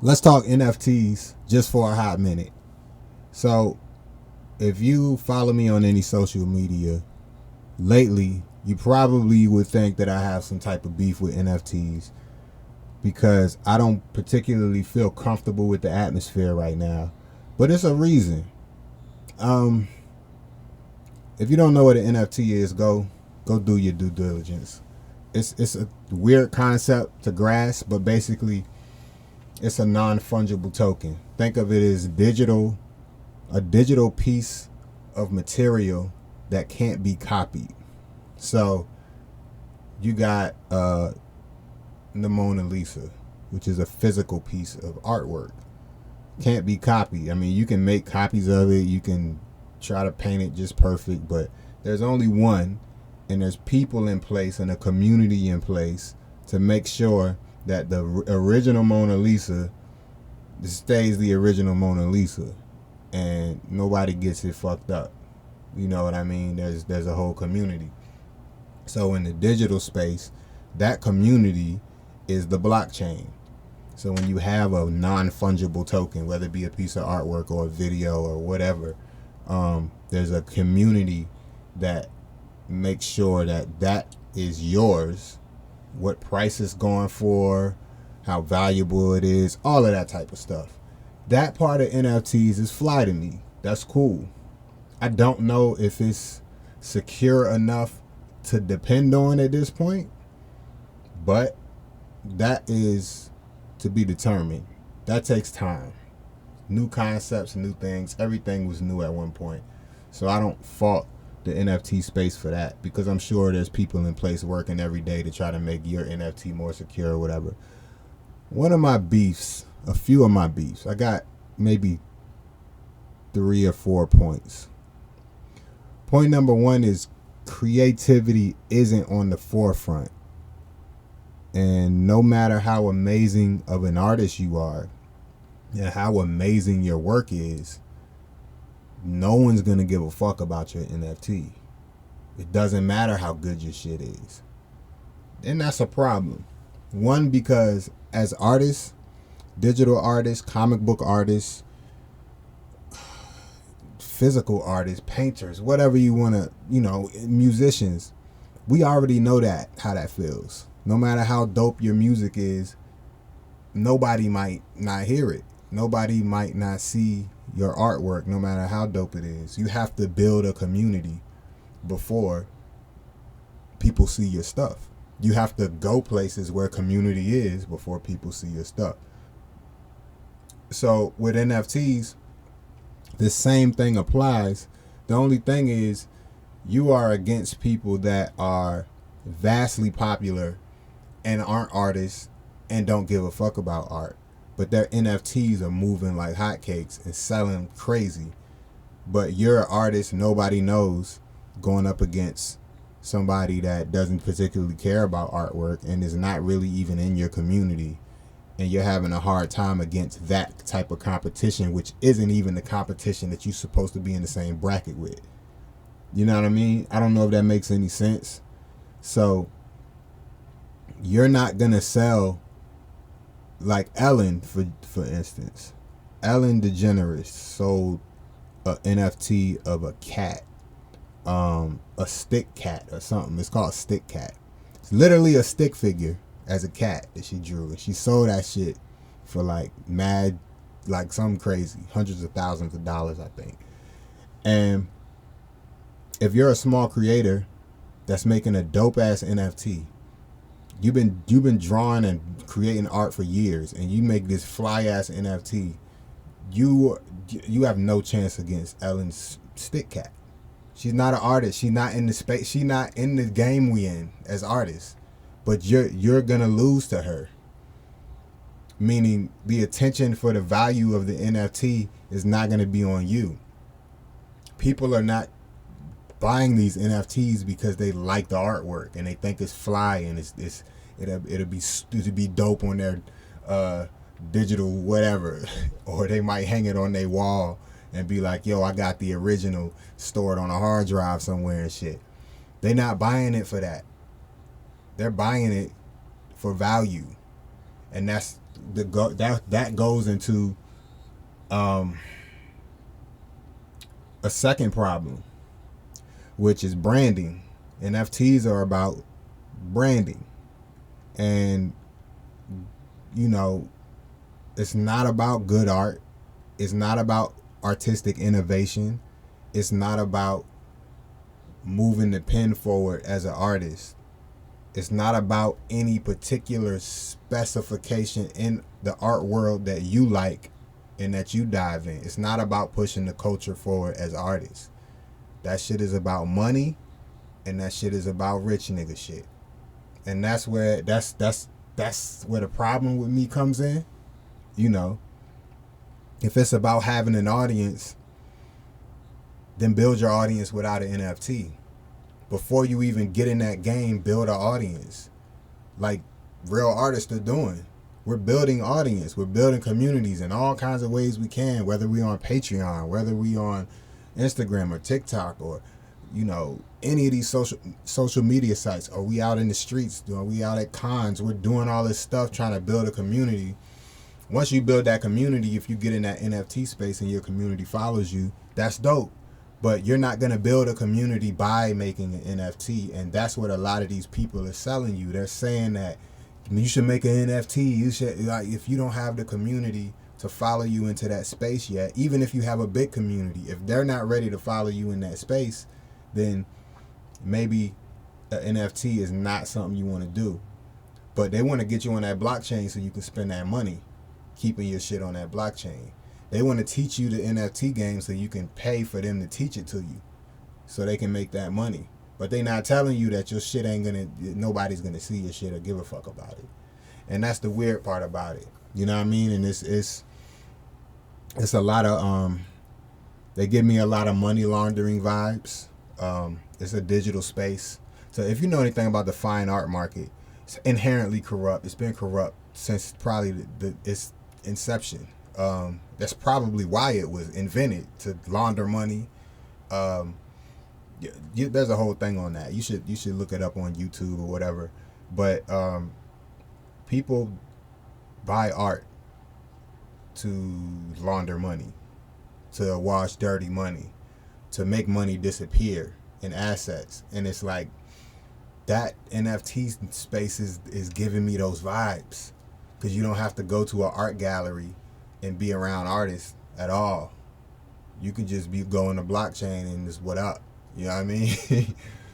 let's talk NFTs just for a hot minute. So, if you follow me on any social media lately, you probably would think that I have some type of beef with NFTs because I don't particularly feel comfortable with the atmosphere right now. But it's a reason. Um, if you don't know what an NFT is, go do your due diligence. It's a weird concept to grasp, but basically it's a non-fungible token. Think of it as a digital piece of material that can't be copied. So you got the Mona Lisa, which is a physical piece of artwork. Can't be copied. I mean, you can make copies of it, you can try to paint it just perfect, but there's only one, and there's people in place and a community in place to make sure that the original Mona Lisa stays the original Mona Lisa and nobody gets it fucked up. You know what I mean? There's a whole community. So in the digital space, that community is the blockchain. So when you have a non-fungible token, whether it be a piece of artwork or a video or whatever, there's a community that makes sure that that is yours, what price it's going for, how valuable it is, all of that type of stuff. That part of NFTs is fly to me. That's cool. I don't know if it's secure enough to depend on at this point, but that is to be determined. That takes time. New concepts, new things. Everything was new at one point. So I don't fault the NFT space for that because I'm sure there's people in place working every day to try to make your NFT more secure or whatever. One of my beefs, a few of my beefs, I got maybe 3 or 4 points. Point number 1 is creativity isn't on the forefront. And no matter how amazing of an artist you are and how amazing your work is, no one's going to give a fuck about your NFT. It doesn't matter how good your shit is. And that's a problem. One, because as artists, digital artists, comic book artists, physical artists, painters, whatever you want to, musicians, we already know that, how that feels. No matter how dope your music is, nobody might not hear it. Nobody might not see your artwork, no matter how dope it is. You have to build a community before people see your stuff. You have to go places where community is before people see your stuff. So with NFTs, the same thing applies. The only thing is you are against people that are vastly popular and aren't artists and don't give a fuck about art. But their NFTs are moving like hotcakes and selling crazy. But you're an artist nobody knows going up against somebody that doesn't particularly care about artwork and is not really even in your community. And you're having a hard time against that type of competition, which isn't even the competition that you're supposed to be in the same bracket with. You know what I mean? I don't know if that makes any sense. So you're not going to sell like Ellen, for instance. Ellen DeGeneres sold a NFT of a cat, a stick cat or something. It's called Stick Cat. It's literally a stick figure as a cat that she drew, and she sold that shit for like something crazy, hundreds of thousands of dollars, I think. And if you're a small creator that's making a dope ass NFT, you've been drawing and creating art for years, and you make this fly ass NFT, you have no chance against Ellen's Stick Cat. She's not an artist. She's not in the space. She's not in the game we in as artists. But you're gonna lose to her. Meaning the attention for the value of the NFT is not gonna be on you. People are not buying these NFTs because they like the artwork and they think it's fly and it'll be dope on their digital whatever, or they might hang it on their wall and be like, yo, I got the original stored on a hard drive somewhere and shit. They're not buying it for that. They're buying it for value. And that's that goes into um, a second problem, which is branding. NFTs are about branding, and you know, it's not about good art. It's not about artistic innovation. It's not about moving the pen forward as an artist. It's not about any particular specification in the art world that you like and that you dive in. It's not about pushing the culture forward as artists. That shit is about money, and that shit is about rich nigga shit. And that's where that's where the problem with me comes in. You know, if it's about having an audience, then build your audience without an NFT. Before you even get in that game, build an audience. Like real artists are doing. We're building audience. We're building communities in all kinds of ways we can, whether we on Patreon, whether we on Instagram or TikTok or, you know, any of these social media sites. Are we out in the streets? Are we out at cons? We're doing all this stuff trying to build a community. Once you build that community, if you get in that NFT space and your community follows you, that's dope. But you're not going to build a community by making an NFT. And that's what a lot of these people are selling you. They're saying that you should make an NFT. You should, like, if you don't have the community to follow you into that space yet, even if you have a big community, if they're not ready to follow you in that space, then maybe an NFT is not something you want to do. But they want to get you on that blockchain so you can spend that money keeping your shit on that blockchain. They want to teach you the NFT game so you can pay for them to teach it to you so they can make that money. But they not telling you that your shit ain't gonna, nobody's gonna see your shit or give a fuck about it. And that's the weird part about it. You know what I mean? And it's a lot of they give me a lot of money laundering vibes. It's a digital space. So if you know anything about the fine art market, it's inherently corrupt. It's been corrupt since probably its inception. That's probably why it was invented, to launder money. There's a whole thing on that. You should look it up on YouTube or whatever. But people buy art to launder money, to wash dirty money, to make money disappear in assets. And it's like that NFT space is giving me those vibes, because you don't have to go to an art gallery and be around artists at all. You could just be going to blockchain and just what up. You know what I mean?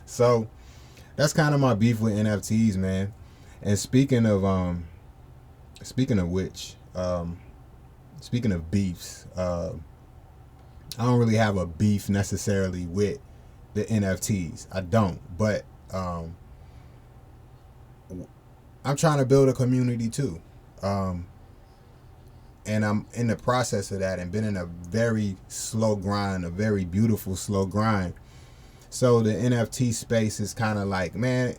So that's kind of my beef with NFTs, man. And speaking of which, speaking of beefs, I don't really have a beef necessarily with the NFTs. I don't, but I'm trying to build a community too. And I'm in the process of that and been in a very slow grind, a very beautiful slow grind. So the NFT space is kind of like, man,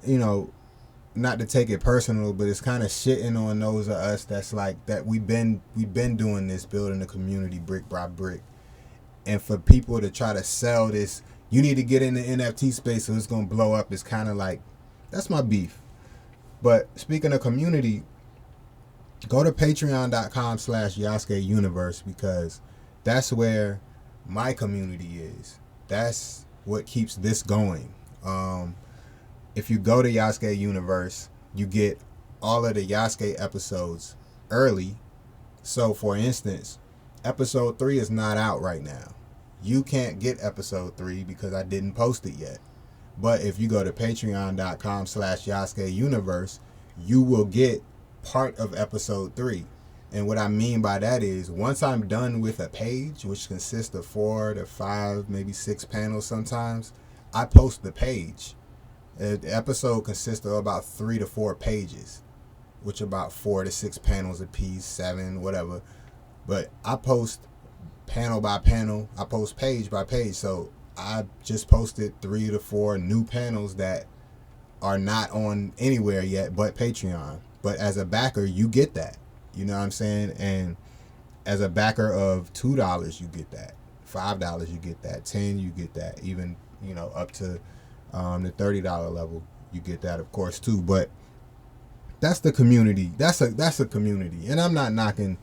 you know, not to take it personal, but it's kind of shitting on those of us that's like that we've been doing this, building a community brick by brick. And for people to try to sell this, you need to get in the NFT space so it's going to blow up, it's kind of like, that's my beef. But speaking of community, go to patreon.com/Yasuke Universe, because that's where my community is. That's what keeps this going. If you go to Yasuke Universe, you get all of the Yasuke episodes early. So for instance, episode 3 is not out right now. You can't get episode 3 because I didn't post it yet. But if you go to patreon.com/Yasuke Universe, you will get part of episode 3. And what I mean by that is, once I'm done with a page, which consists of 4 to 5, maybe 6 panels sometimes, I post the page. The episode consists of about 3 to 4 pages, which are about 4 to 6 panels a piece, 7, whatever. But I post panel by panel, I post page by page. So I just posted 3 to 4 new panels that are not on anywhere yet but Patreon. But as a backer, you get that. You know what I'm saying? And as a backer of $2, you get that. $5, you get that. $10, you get that. Even, you know, up to the $30 level, you get that, of course, too. But That's the community. That's a community. And I'm not knocking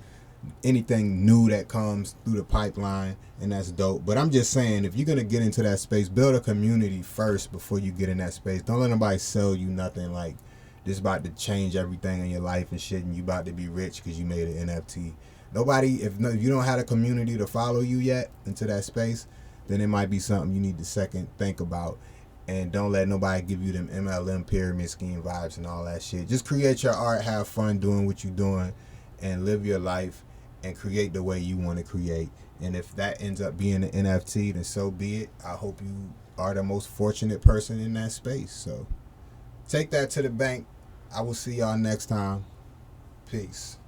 anything new that comes through the pipeline, and that's dope. But I'm just saying, if you're gonna get into that space, build a community first before you get in that space. Don't let nobody sell you nothing like this about to change everything in your life and shit, and you about to be rich because you made an NFT. Nobody, if you don't have a community to follow you yet into that space, then it might be something you need to second think about. And don't let nobody give you them MLM pyramid scheme vibes and all that shit. Just create your art, have fun doing what you're doing, and live your life and create the way you want to create. And if that ends up being an NFT, then so be it. I hope you are the most fortunate person in that space. So take that to the bank. I will see y'all next time. Peace.